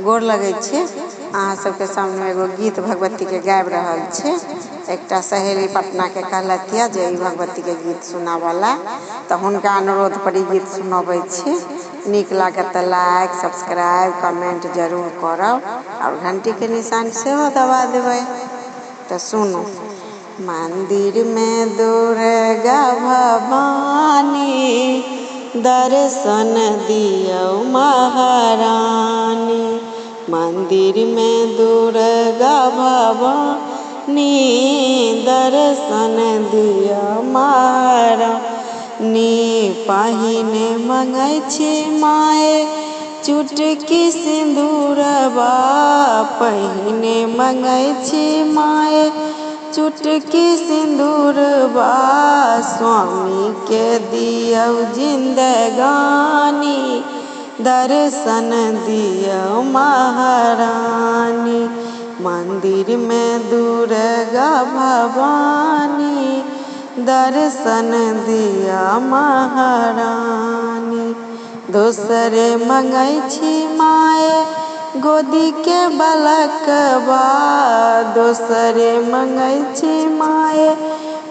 गोर लगै छी। अहाँ सबके सामने एगो गीत भगवती के गाबि रहल छी। एकटा सहेली पटना के कहलथि जे ई भगवती के गीत सुनावला, तो हुनका अनुरोध पर ई गीत सुनबै छी। नीक लागत तो लाइक सब्सक्राइब कमेंट जरूर करब और घंटी के निशान सेहो दबा देबै। तो सुनो। मंदिर में दुर्गा भवानी दर्शन दियो महारानी। मंदिर में दुर्गा भवानी दर्शन दियो महारानी। पहिने मंगै छी माए चुटकी सिंदूरबा, पहिने मंगै छी माए चुटकी सिंदूरबा। स्वामी के दियो जिंदगानी दर्शन दियो महारानी। मंदिर में दुर्गा भवानी दर्शन दिया महारानी। दोसरे मंगै छी माए गोदी के बालकबा, दोसरे मंगै छी माए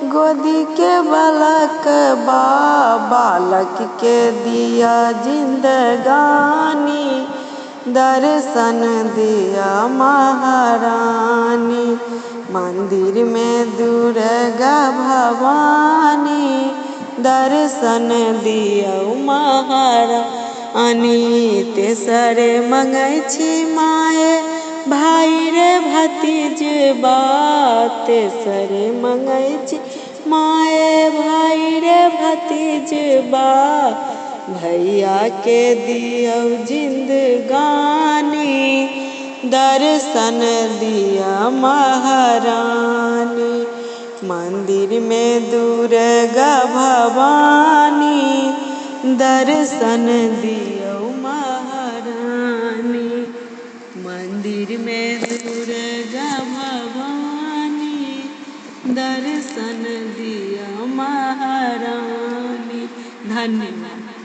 गोदी के बालकबा। बालक के दिया जिंदगानी दर्शन दिया महारानी। मंदिर में दुर्गा भवानी दर्शन दियो महारानी। तेसरे मंगै छी माए भाई रे भतीजबा, तेसरे मंगै छी माए भाई रे भतीजबा। भैया के दियो जिंदगानी दर्शन दिया महारानी। मंदिर में दुर्गा भवानी दर्शन दियो महारानी। मंदिर में दुर्गा भवानी दर्शन दियो महारानी। धन्यवाद।